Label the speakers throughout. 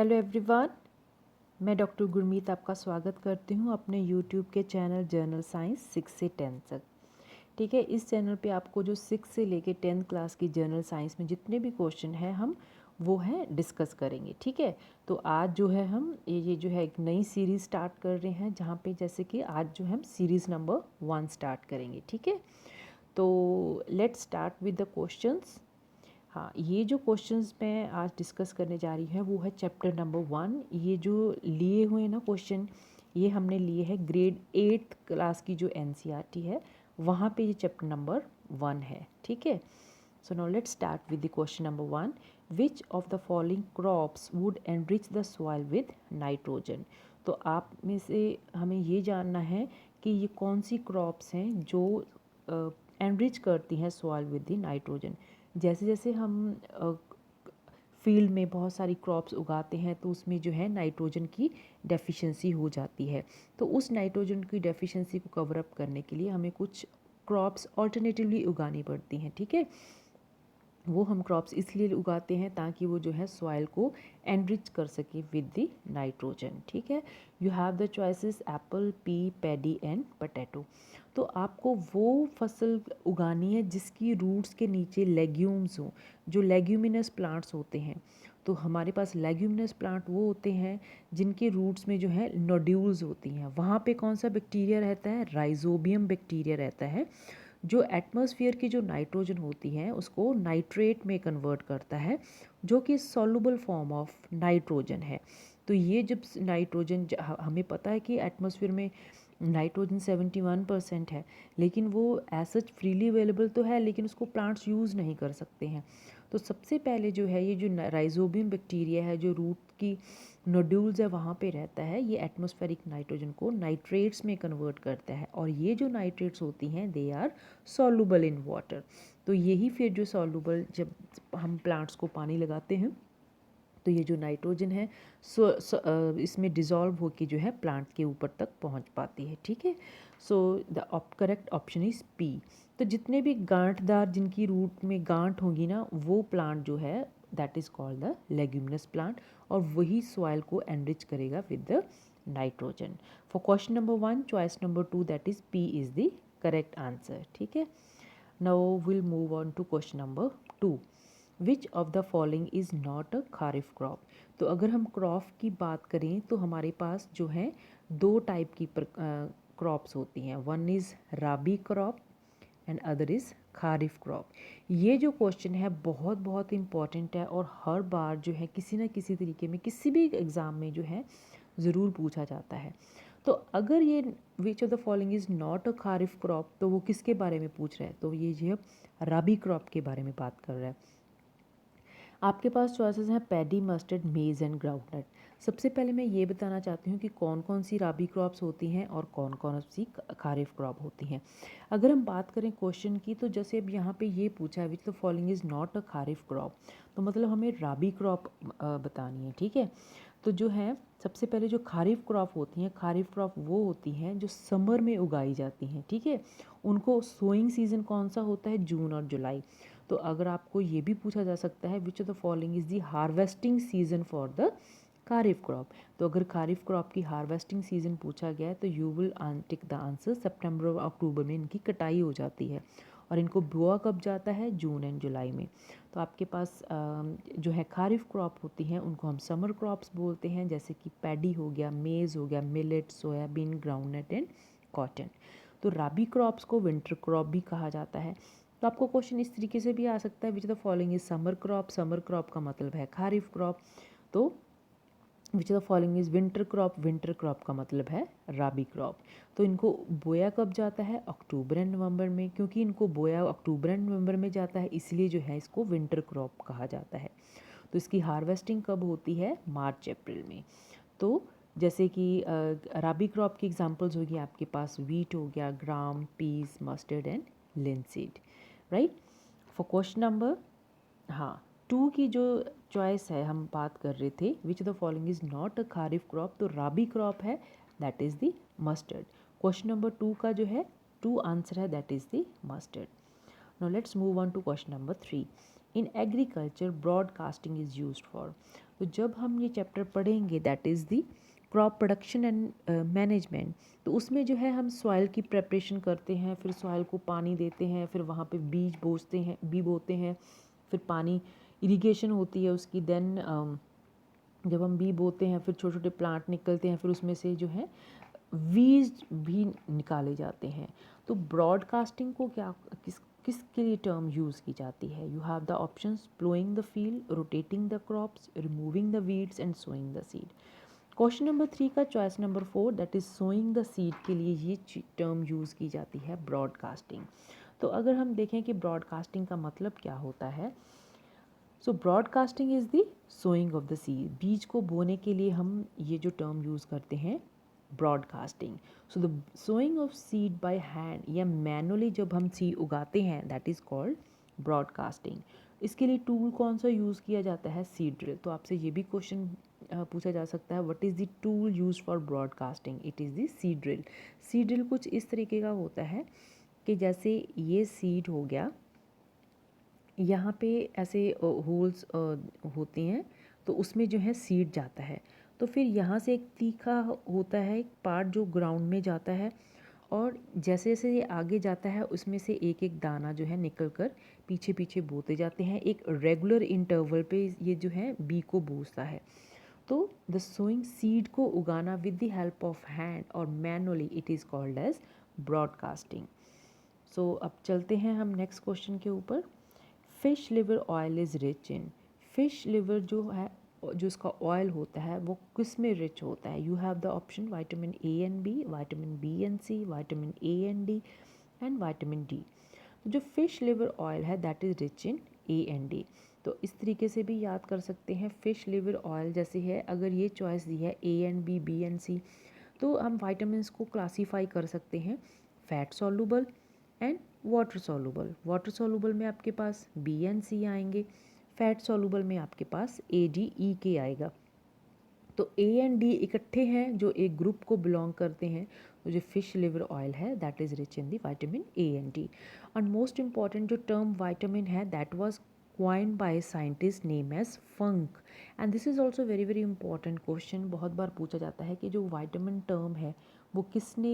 Speaker 1: Hello everyone, मैं doctor Gurmeet आपका स्वागत करती हूँ अपने यूट्यूब के चैनल जर्नल साइंस 6 से 10 तक। ठीक है, इस चैनल पे आपको जो 6 से लेके 10 क्लास की जर्नल साइंस में जितने भी क्वेश्चन हैं हम वो है डिस्कस करेंगे। ठीक है, तो आज जो है हम ये जो है एक नई सीरीज़ स्टार्ट कर रहे हैं, जहाँ पे जैसे कि आज जो हम सीरीज़ नंबर 1 स्टार्ट करेंगे। ठीक है, तो let's start with the questions. हाँ, ये जो क्वेश्चंस मैं आज डिस्कस करने जा रही हूँ वो है चैप्टर नंबर 1। ये जो लिए हुए ना क्वेश्चन, ये हमने लिए है ग्रेड 8 क्लास की जो एनसीईआरटी है वहाँ पे ये चैप्टर नंबर 1 है। ठीक है, so now let's start with the question number 1। Which of the following crops would enrich the soil with nitrogen. तो आप में से हमें ये जानना है कि ये कौन सी क्रॉप्स हैं जो एनरिच करती हैं सॉइल विद द नाइट्रोजन। जैसे जैसे हम फील्ड में बहुत सारी क्रॉप्स उगाते हैं तो उसमें जो है नाइट्रोजन की डेफिशिएंसी हो जाती है। तो उस नाइट्रोजन की डेफिशिएंसी को कवर अप करने के लिए हमें कुछ क्रॉप्स ऑल्टरनेटिवली उगानी पड़ती हैं। ठीक है, वो हम क्रॉप्स इसलिए उगाते हैं ताकि वो जो है सॉइल को एनरिच कर सके विद द नाइट्रोजन। ठीक है, you have the choices Apple, P, paddy and potato. तो आपको वो फसल उगानी है जिसकी रूट्स के नीचे लेग्यूम्स हों, जो लेग्यूमिनस प्लांट्स होते हैं। तो हमारे पास लेग्यूमिनस प्लांट वो होते हैं जिनके रूट्स में जो है नोड्यूल्स होती हैं। वहाँ पे कौन सा बैक्टीरिया रहता है? राइजोबियम बैक्टीरिया रहता है, जो एटमॉस्फेयर की जो नाइट्रोजन होती है उसको नाइट्रेट में कन्वर्ट करता है, जो कि सॉल्युबल फॉर्म ऑफ नाइट्रोजन है। तो ये जब नाइट्रोजन, हमें पता है कि एटमॉस्फेयर में नाइट्रोजन 71% है, लेकिन वो एज फ्रीली अवेलेबल तो है, लेकिन उसको प्लांट्स यूज़ नहीं कर सकते हैं। तो सबसे पहले जो है ये जो राइजोबियम बैक्टीरिया है जो रूट की नोड्यूल्स है वहाँ पे रहता है, ये एटमॉस्फेरिक नाइट्रोजन को नाइट्रेट्स में कन्वर्ट करता है, और ये जो नाइट्रेट्स होती हैं they are soluble in water. तो यही फिर जो सॉल्युबल, जब हम प्लांट्स को पानी लगाते हैं तो ये जो नाइट्रोजन है इसमें डिज़ोल्व होकर जो है प्लांट के ऊपर तक पहुंच पाती है। ठीक है, so the correct option is P. तो जितने भी गांठदार, जिनकी रूट में गांठ होगी ना, वो प्लांट जो है that is called the leguminous plant, और वही सॉइल को एनरिच करेगा with the nitrogen. For question number 1 choice number 2 that is P is the correct answer. ठीक है, now will move on to question number 2। Which of the following is not a kharif crop. तो अगर हम crop की बात करें तो हमारे पास जो है दो टाइप की क्रॉप्स होती हैं। One is rabi crop and other is kharif crop. ये जो क्वेश्चन है बहुत बहुत इम्पॉर्टेंट है, और हर बार जो है किसी न किसी तरीके में किसी भी एग्ज़ाम में जो है ज़रूर पूछा जाता है। तो अगर ये विच of the following is not a kharif crop, तो वो किसके बारे में पूछ रहा है? तो ये जो है राबी क्रॉप के बारे में बात कर रहा है। आपके पास चॉइसेस हैं पैडी, मस्टर्ड, मेज़ एंड ग्राउंडनट। सबसे पहले मैं ये बताना चाहती हूँ कि कौन कौन सी राबी क्रॉप्स होती हैं और कौन कौन सी खारिफ क्रॉप होती हैं। अगर हम बात करें क्वेश्चन की, तो जैसे अब यहाँ पे ये पूछा है which the following is not a kharif crop, तो मतलब हमें राबी क्रॉप बतानी है। ठीक है, तो जो है सबसे पहले जो खारिफ क्रॉप होती हैं, खारिफ क्रॉप वो होती हैं जो समर में उगाई जाती हैं। ठीक है, उनको सोइंग सीज़न कौन सा होता है? जून और जुलाई। तो अगर आपको ये भी पूछा जा सकता है which of the following is the harvesting season for the kharif crop, तो अगर खारिफ क्रॉप की हार्वेस्टिंग सीजन पूछा गया है तो you will tick the answer सितंबर और अक्टूबर में इनकी कटाई हो जाती है, और इनको बोआ कब जाता है? जून एंड जुलाई में। तो आपके पास जो है खारिफ क्रॉप होती हैं उनको हम समर क्रॉप्स बोलते हैं, जैसे कि पैडी हो गया, मेज़ हो गया, millet, soybean, groundnut and cotton. तो राबी क्रॉप्स को विंटर क्रॉप भी कहा जाता है। तो आपको क्वेश्चन इस तरीके से भी आ सकता है which the following is summer crop, summer crop का मतलब है खारिफ क्रॉप। तो which the following is winter crop, winter crop का मतलब है राबी क्रॉप। तो इनको बोया कब जाता है? अक्टूबर एंड नवंबर में। क्योंकि इनको बोया अक्टूबर एंड नवंबर में जाता है, इसलिए जो है इसको विंटर क्रॉप कहा जाता है। तो इसकी हार्वेस्टिंग कब होती है? मार्च अप्रैल में। तो जैसे कि राबी क्रॉप की एग्जांपल्स होगी आपके पास वीट हो गया, gram, peas, mustard and linseed, right. For question number, हाँ, 2 की जो चॉइस है हम बात कर रहे थे which the following is not a kharif crop, तो राबी क्रॉप है, that is the mustard. Question number 2 का जो है 2 आंसर है, that is the mustard. Now let's move on to question number 3. In agriculture, broadcasting is used for. तो जब हम ये चैप्टर पढ़ेंगे that is the crop production and management, तो उसमें जो है हम सॉइल की प्रेपरेशन करते हैं, फिर सॉइल को पानी देते हैं, फिर वहाँ पे बीज बोते हैं, फिर पानी इरिगेशन होती है उसकी, देन जब हम बी बोते हैं फिर छोटे छोटे प्लांट निकलते हैं, फिर उसमें से जो है वीज भी निकाले जाते हैं। तो ब्रॉडकास्टिंग को किसके लिए टर्म यूज़ की जाती है? You have the options ploughing the field, rotating the crops, removing the weeds and sowing the seed. Question number 3 का choice number 4 that is sowing the seed के लिए ये टर्म यूज़ की जाती है ब्रॉडकास्टिंग। तो अगर हम देखें कि ब्रॉडकास्टिंग का मतलब क्या होता है, so broadcasting is the sowing of the seed. बीज को बोने के लिए हम ये जो टर्म यूज़ करते हैं broadcasting. So the sowing of seed by hand या मैनुअली जब हम सीड उगाते हैं दैट इज़ कॉल्ड ब्रॉडकास्टिंग। इसके लिए टूल कौन सा यूज़ किया जाता है? Seed drill. तो आपसे ये भी क्वेश्चन पूछा जा सकता है, what is the tool use for broadcasting? It is the seed drill. Seed drill कुछ इस तरीके का होता है कि जैसे ये सीड हो गया, यहाँ पे ऐसे होल्स होते हैं, तो उसमें जो है सीड जाता है। तो फिर यहाँ से एक तीखा होता है एक पार्ट जो ग्राउंड में जाता है, और जैसे जैसे ये आगे जाता है उसमें से एक एक दाना जो है निकल कर पीछे पीछे बोते जाते हैं। एक रेगुलर इंटरवल पे ये जो है बी को बोसता है। तो द सोइंग सीड को उगाना with the help of hand और manually it is called as broadcasting. So अब चलते हैं हम नेक्स्ट क्वेश्चन के ऊपर। Fish liver oil is rich in. Fish liver जो है, जो इसका ऑयल होता है वो किस में रिच होता है? You have the option vitamin A and B, vitamin B and C, vitamin A and D and vitamin D. जो फिश लिवर ऑयल है that is rich in A and D. तो इस तरीके से भी याद कर सकते हैं। फिश लिवर ऑयल जैसे है, अगर ये चॉइस दी है A and B, B and C, तो हम वाइटामिन को क्लासीफाई कर सकते हैं fat soluble and water soluble. Water soluble में आपके पास बी एंड सी आएंगे, फैट सॉल्युबल में आपके पास ए डी ई के आएगा। तो ए एंड डी इकट्ठे हैं जो एक ग्रुप को बिलोंग करते हैं। तो जो फिश लिवर ऑयल है that is rich in the vitamin A and D. And most important जो टर्म विटामिन है that was coined by a scientist named as funk, and this is also very very important question। बहुत बार पूछा जाता है कि जो vitamin term है वो किसने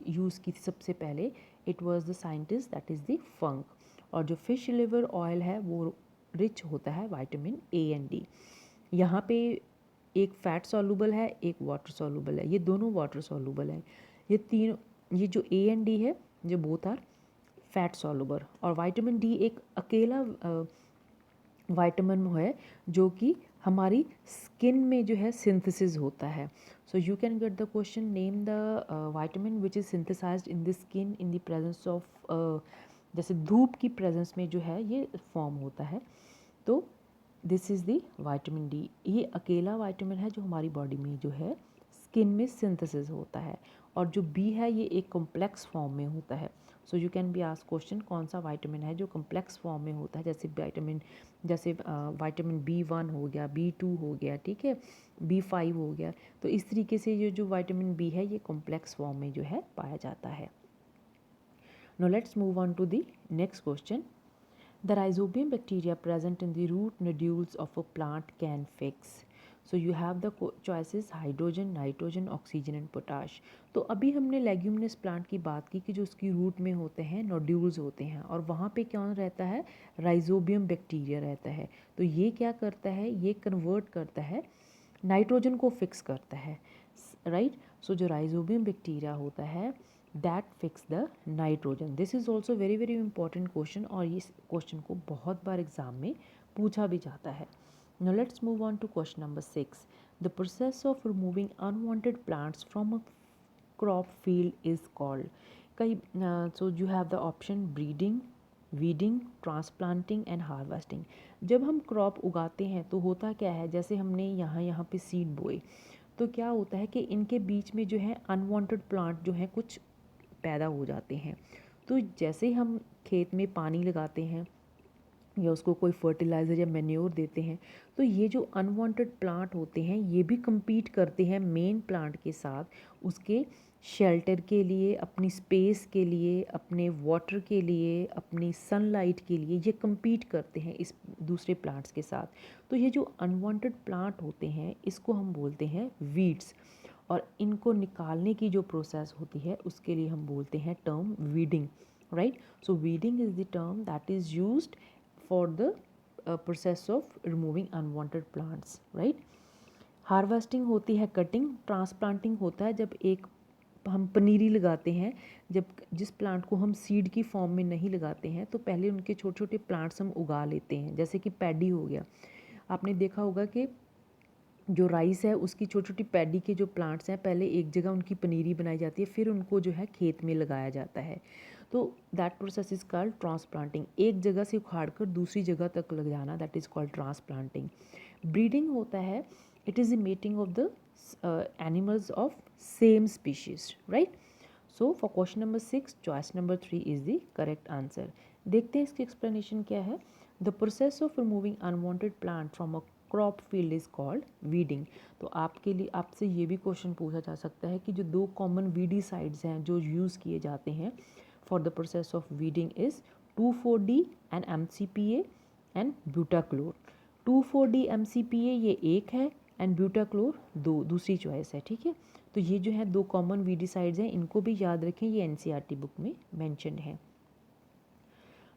Speaker 1: यूज़ की थी सबसे पहले? It was the scientist that is the Funk. और जो फिश लिवर ऑयल है वो रिच होता है विटामिन ए एंड डी। यहाँ पे एक फैट सॉल्युबल है, एक वाटर सॉल्युबल है, ये दोनों वाटर सॉल्युबल हैं। ये जो ए एंड डी है जो बोथ आर फैट सॉल्युबल। और विटामिन डी एक अकेला विटामिन है जो कि हमारी स्किन में जो है सिंथेसिस होता है। So you can get the question, name the vitamin which is synthesized in the skin in the presence of, जैसे धूप की प्रेजेंस में जो है ये फॉर्म होता है। तो this is the vitamin D. ये अकेला विटामिन है जो हमारी बॉडी में जो है स्किन में सिंथेसिस होता है। और जो बी है ये एक कॉम्प्लेक्स फॉर्म में होता है। So you can be asked question, कौन सा विटामिन है जो कॉम्प्लेक्स फॉर्म में होता है? जैसे विटामिन B1 हो गया, B2 हो गया, ठीक है, B5 हो गया। तो इस तरीके से ये जो विटामिन बी है ये कॉम्प्लेक्स फॉर्म में जो है पाया जाता है। Now let's move on to the next question. The rhizobium bacteria present in the root nodules of a plant can fix. So you have the choices hydrogen, nitrogen, oxygen and potash. तो अभी हमने leguminous plant की बात की कि जो उसकी root में होते हैं नोड्यूल्स होते हैं, और वहाँ पे कौन रहता है? राइजोबियम बैक्टीरिया रहता है। तो ये क्या करता है? ये कन्वर्ट करता है, नाइट्रोजन को फिक्स करता है, राइट। सो जो राइजोबियम बैक्टीरिया होता है that fix the nitrogen. This is also very very important question, और इस क्वेश्चन को बहुत बार एग्जाम में पूछा भी जाता है। Now let's move on to question number 6। The process of removing unwanted plants from a crop field is called. कई so you have the option breeding, weeding, transplanting and harvesting. जब हम क्रॉप उगाते हैं तो होता क्या है, जैसे हमने यहाँ पे सीड बोए, तो क्या होता है कि इनके बीच में जो है अनवांटेड प्लांट जो है कुछ पैदा हो जाते हैं। तो जैसे हम खेत में पानी लगाते हैं या उसको कोई फर्टिलाइज़र या मैन्योर देते हैं, तो ये जो अनवांटेड प्लांट होते हैं ये भी compete करते हैं मेन प्लांट के साथ, उसके शेल्टर के लिए, अपनी स्पेस के लिए, अपने वाटर के लिए, अपनी सनलाइट के लिए, ये compete करते हैं इस दूसरे प्लांट्स के साथ। तो ये जो अनवांटेड प्लांट होते हैं इसको हम बोलते हैं वीड्स, और इनको निकालने की जो प्रोसेस होती है उसके लिए हम बोलते हैं term weeding, right. So weeding is the term that is used for the process of removing unwanted plants, right। Harvesting होती है कटिंग, ट्रांसप्लांटिंग होता है जब एक हम पनीरी लगाते हैं, जब जिस प्लांट को हम सीड की फॉर्म में नहीं लगाते हैं तो पहले उनके छोटे छोटे प्लांट्स हम उगा लेते हैं, जैसे कि पैडी हो गया। आपने देखा होगा कि जो राइस है उसकी छोटी छोटी पैडी के जो प्लांट्स हैं पहले एक जगह उनकी पनीरी बनाई जाती है, फिर उनको जो है खेत में लगाया जाता है। तो that process is called transplanting, एक जगह से उखाड़ कर दूसरी जगह तक लग जाना, that is called transplanting. Breeding होता है, it is the mating of the animals of same species, right. So for question number 6 choice number 3 is the correct answer. देखते हैं इसकी एक्सप्लेनेशन क्या है। The process of removing unwanted plant from a crop field is called weeding. तो आपके लिए आपसे ये भी क्वेश्चन पूछा जा सकता है कि जो दो कॉमन वीडीसाइड्स हैं जो यूज़ किए जाते हैं for the process of weeding is 2,4-D and MCPA and butachlor. 2,4-D MCPA ये एक है एंड ब्यूटाक्लोर दो, दूसरी चॉइस है, ठीक है। तो ये जो है दो कॉमन वीडीसाइड्स हैं, इनको भी याद रखें, ये NCERT बुक में मैंशनड है।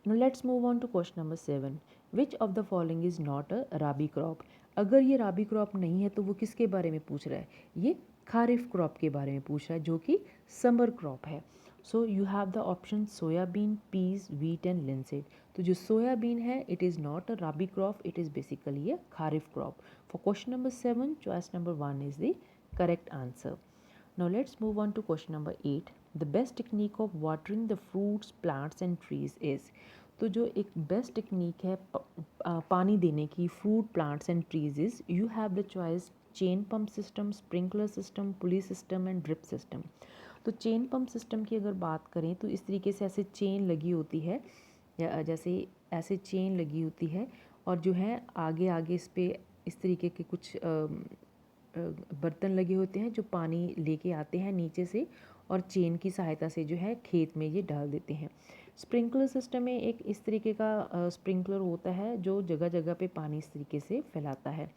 Speaker 1: Now let's move on to question number 7. Which of the following is not a rabi crop? अगर ये राबी क्रॉप नहीं है तो वो किसके बारे में पूछ रहा है? ये खारिफ क्रॉप के बारे में पूछ रहा है जो कि समर क्रॉप है। So you have the option soybean, peas, wheat and linseed. तो जो सोयाबीन है it is not a rabi crop, it is basically a kharif crop. For question number 7 choice number 1 is the correct answer. Now let's move on to question number 8. The best technique of watering the fruits, plants and trees is। तो जो एक best technique है पानी देने की fruit, plants and trees is, you have the choice chain pump system, sprinkler system, pulley system and drip system. तो chain pump system की अगर बात करें तो इस तरीके से ऐसे चेन लगी होती है, या जैसे ऐसे चेन लगी होती है और जो है आगे आगे इस पर इस तरीके के कुछ बर्तन लगे होते हैं जो पानी लेके आते हैं नीचे से और चेन की सहायता से जो है खेत में ये डाल देते हैं। स्प्रिंकलर सिस्टम में एक इस तरीके का स्प्रिंकलर होता है जो जगह जगह पे पानी इस तरीके से फैलाता है।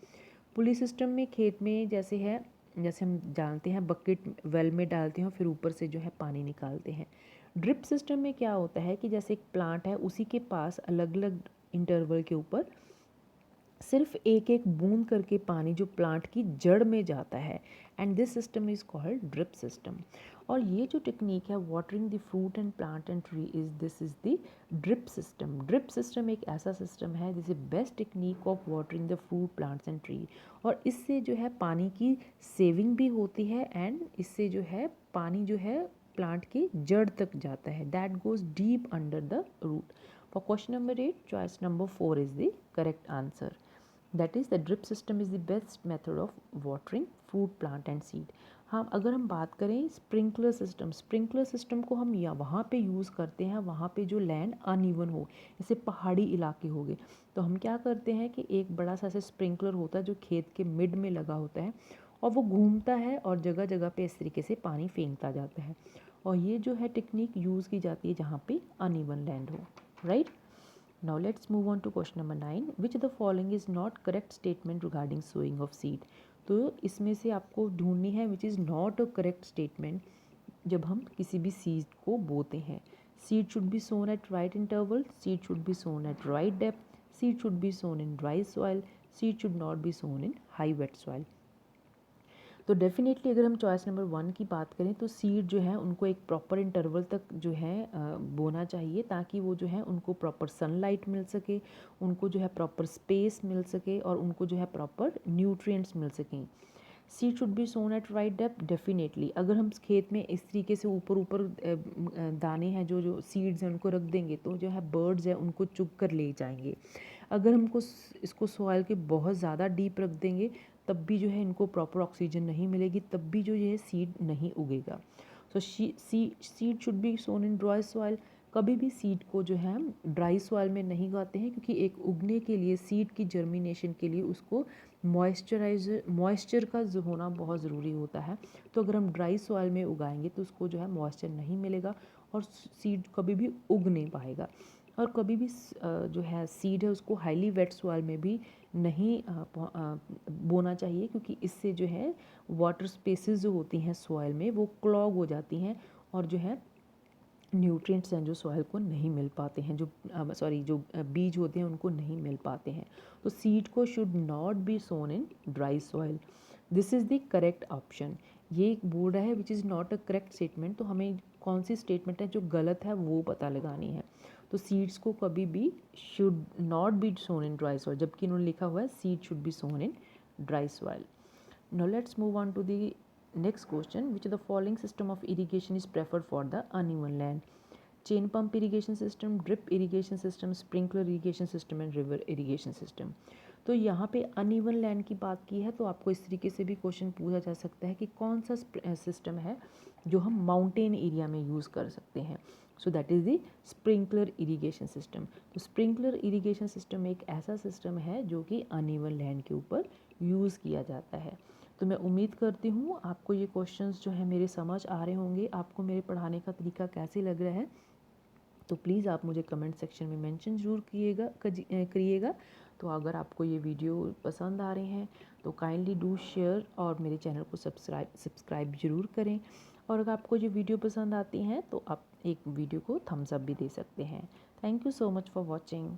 Speaker 1: पुली सिस्टम में खेत में जैसे है, जैसे हम जानते हैं बकेट वेल में डालते हैं और फिर ऊपर से जो है पानी निकालते हैं। ड्रिप सिस्टम में क्या होता है कि जैसे एक प्लांट है उसी के पास अलग अलग इंटरवल के ऊपर सिर्फ एक एक बूंद करके पानी जो प्लांट की जड़ में जाता है, and this system is called drip system. और ये जो टेक्निक है watering the fruit and plant and tree is this is the drip system. Drip system एक ऐसा सिस्टम है जिसे best technique of watering the fruit, plants and tree, और इससे जो है पानी की सेविंग भी होती है एंड इससे जो है पानी जो है प्लांट के जड़ तक जाता है, that goes deep under the root. For question number 8 choice number 4 is the correct answer. That is the drip system is the best method of watering fruit, plant and seed. हाँ, अगर हम बात करें स्प्रिंकलर सिस्टम, स्प्रिंकलर सिस्टम को हम या वहाँ पे यूज़ करते हैं वहाँ पे जो लैंड अनइवन हो, जैसे पहाड़ी इलाके हो गए, तो हम क्या करते हैं कि एक बड़ा सा ऐसे स्प्रिंकलर होता है जो खेत के मिड में लगा होता है और वो घूमता है और जगह जगह पे इस तरीके से पानी फेंकता जाता है, और ये जो है टेक्निक यूज़ की जाती है जहाँ पे अनइवन लैंड हो, right. Now let's move on to question number 9. Which of the following is not correct statement regarding sowing of seed? तो इसमें से आपको ढूंढनी है which is not a correct statement जब हम किसी भी seed को बोते हैं। Seed should be sown at right interval, seed should be sown at right depth, seed should be sown in dry soil, seed should not be sown in high wet soil। तो definitely अगर हम choice number 1 की बात करें तो seed जो है उनको एक प्रॉपर इंटरवल तक जो है बोना चाहिए ताकि वो जो है उनको प्रॉपर सनलाइट मिल सके, उनको जो है प्रॉपर स्पेस मिल सके और उनको जो है प्रॉपर न्यूट्रिएंट्स मिल सकें। Seed should be sown at right depth, definitely अगर हम खेत में इस तरीके से ऊपर ऊपर दाने हैं जो जो सीड्स हैं उनको रख देंगे तो जो है बर्ड्स हैं उनको चुग कर ले जाएंगे। अगर हमको इसको सॉइल के बहुत ज़्यादा डीप रख देंगे तब भी जो है इनको प्रॉपर ऑक्सीजन नहीं मिलेगी, तब भी जो ये सीड नहीं उगेगा। So seed should be sown in dry soil, कभी भी सीड को जो है ड्राई सॉइल में नहीं उगाते हैं, क्योंकि एक उगने के लिए, सीड की जर्मिनेशन के लिए उसको मॉइस्चर का जो होना बहुत ज़रूरी होता है। तो अगर हम ड्राई सॉइल में उगाएंगे तो उसको जो है मॉइस्चर नहीं मिलेगा और सीड कभी भी उग नहीं पाएगा। और कभी भी जो है सीड है उसको हाईली वेट सॉइल में भी नहीं बोना चाहिए, क्योंकि इससे जो है वाटर स्पेसेस जो होती हैं सॉइल में वो क्लॉग हो जाती हैं और जो है न्यूट्रिएंट्स हैं जो सॉइल को नहीं मिल पाते हैं, जो बीज होते हैं उनको नहीं मिल पाते हैं। तो सीड को should not be sown in dry soil. This is the correct option. ये एक बोल रहा है which is not a correct statement, तो हमें कौन सी स्टेटमेंट है जो गलत है वो पता लगानी है। तो सीड्स को कभी भी should not be sown in dry soil, जबकि इन्होंने लिखा हुआ है seed should be sown in dry soil. Now let's move on to the next question. Which of the following system of irrigation is preferred for the uneven land? Chain pump irrigation system, drip irrigation system, sprinkler irrigation system and river irrigation system. तो यहाँ पे uneven land की बात की है, तो आपको इस तरीके से भी क्वेश्चन पूछा जा सकता है कि कौन सा सिस्टम है जो हम माउंटेन एरिया में यूज़ कर सकते हैं। So that is the sprinkler irrigation system. तो स्प्रिंकलर इरीगेशन सिस्टम एक ऐसा सिस्टम है जो कि अनइवन लैंड के ऊपर यूज़ किया जाता है। तो मैं उम्मीद करती हूँ आपको ये क्वेश्चंस जो है मेरे समझ आ रहे होंगे, आपको मेरे पढ़ाने का तरीका कैसे लग रहा है। तो प्लीज़ आप मुझे कमेंट सेक्शन में मेंशन ज़रूर करिएगा। तो अगर आपको ये वीडियो पसंद आ रहे हैं तो काइंडली डू शेयर और मेरे चैनल को सब्सक्राइब ज़रूर करें। और अगर आपको ये वीडियो पसंद आती हैं तो आप एक वीडियो को थम्स अप भी दे सकते हैं। Thank you so much for watching.